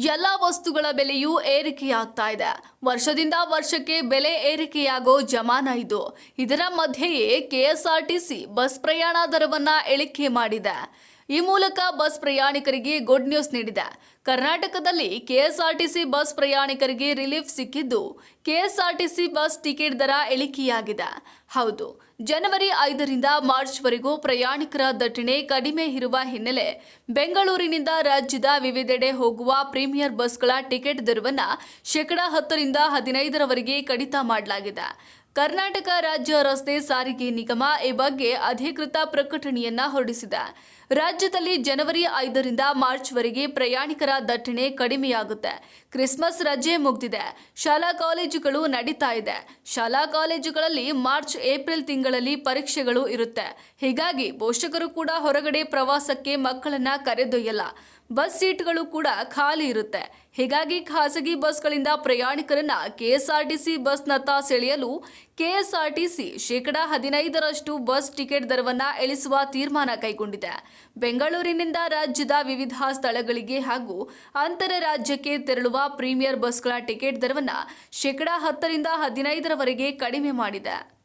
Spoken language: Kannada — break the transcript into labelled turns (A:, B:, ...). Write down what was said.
A: ಎಲ್ಲ ವಸ್ತುಗಳ ಬೆಲೆಯೂ ಏರಿಕೆಯಾಗ್ತಾ ಇದೆ. ವರ್ಷದಿಂದ ವರ್ಷಕ್ಕೆ ಬೆಲೆ ಏರಿಕೆಯಾಗೋ ಜಮಾನ ಇದು. ಇದರ ಮಧ್ಯೆಯೇ ಕೆಎಸ್ಆರ್ಟಿಸಿ ಬಸ್ ಪ್ರಯಾಣ ದರವನ್ನ ಇಳಿಕೆ ಮಾಡಿದೆ. ಈ ಮೂಲಕ ಬಸ್ ಪ್ರಯಾಣಿಕರಿಗೆ ಗುಡ್ ನ್ಯೂಸ್ ನೀಡಿದೆ. ಕರ್ನಾಟಕದಲ್ಲಿ ಕೆಎಸ್ಆರ್ಟಿಸಿ ಬಸ್ ಪ್ರಯಾಣಿಕರಿಗೆ ರಿಲೀಫ್ ಸಿಕ್ಕಿದ್ದು, ಕೆಎಸ್ಆರ್ಟಿಸಿ ಬಸ್ ಟಿಕೆಟ್ ದರ ಇಳಿಕೆಯಾಗಿದೆ. ಹೌದು, ಜನವರಿ 5ರಿಂದ ಮಾರ್ಚ್ವರೆಗೂ ಪ್ರಯಾಣಿಕರ ದಟ್ಟಣೆ ಕಡಿಮೆ ಇರುವ ಹಿನ್ನೆಲೆ ಬೆಂಗಳೂರಿನಿಂದ ರಾಜ್ಯದ ವಿವಿಧೆಡೆ ಹೋಗುವ ಪ್ರೀಮಿಯರ್ ಬಸ್ಗಳ ಟಿಕೆಟ್ ದರವನ್ನು 10% 15% ಕಡಿತ ಮಾಡಲಾಗಿದೆ. ಕರ್ನಾಟಕ ರಾಜ್ಯ ರಸ್ತೆ ಸಾರಿಗೆ ನಿಗಮ ಈ ಬಗ್ಗೆ ಅಧಿಕೃತ ಪ್ರಕಟಣೆಯನ್ನ ಹೊರಡಿಸಿದೆ. ರಾಜ್ಯದಲ್ಲಿ ಜನವರಿ 5ರಿಂದ ಮಾರ್ಚ್ವರೆಗೆ ಪ್ರಯಾಣಿಕರ ದಟ್ಟಣೆ ಕಡಿಮೆಯಾಗುತ್ತೆ. ಕ್ರಿಸ್ಮಸ್ ರಜೆ ಮುಗಿದಿದೆ, ಶಾಲಾ ಕಾಲೇಜುಗಳು ನಡೀತಾ ಇದೆ. ಶಾಲಾ ಕಾಲೇಜುಗಳಲ್ಲಿ ಮಾರ್ಚ್ ಏಪ್ರಿಲ್ ತಿಂಗಳಲ್ಲಿ ಪರೀಕ್ಷೆಗಳು ಇರುತ್ತೆ. ಹೀಗಾಗಿ ಪೋಷಕರು ಕೂಡ ಹೊರಗಡೆ ಪ್ರವಾಸಕ್ಕೆ ಮಕ್ಕಳನ್ನ ಕರೆದೊಯ್ಯಲ್ಲ. ಬಸ್ ಸೀಟ್ಗಳು ಕೂಡ ಖಾಲಿ ಇರುತ್ತೆ. ಹೀಗಾಗಿ ಖಾಸಗಿ ಬಸ್ಗಳಿಂದ ಪ್ರಯಾಣಿಕರನ್ನ ಕೆಎಸ್ಆರ್ಟಿಸಿ ಬಸ್ನತ್ತ ಸೆಳೆಯಲು ಕೆಎಸ್ಆರ್ಟಿಸಿ 15% ಬಸ್ ಟಿಕೆಟ್ ದರವನ್ನ ಇಳಿಸುವ ತೀರ್ಮಾನ ಕೈಗೊಂಡಿದೆ. ಬೆಂಗಳೂರಿನಿಂದ ರಾಜ್ಯದ ವಿವಿಧ ಸ್ಥಳಗಳಿಗೆ ಹಾಗೂ ಅಂತರ ರಾಜ್ಯಕ್ಕೆ ತೆರಳುವ ಪ್ರೀಮಿಯರ್ ಬಸ್ಗಳ ಟಿಕೆಟ್ ದರವನ್ನ 10% 15% ಕಡಿಮೆ ಮಾಡಿದೆ.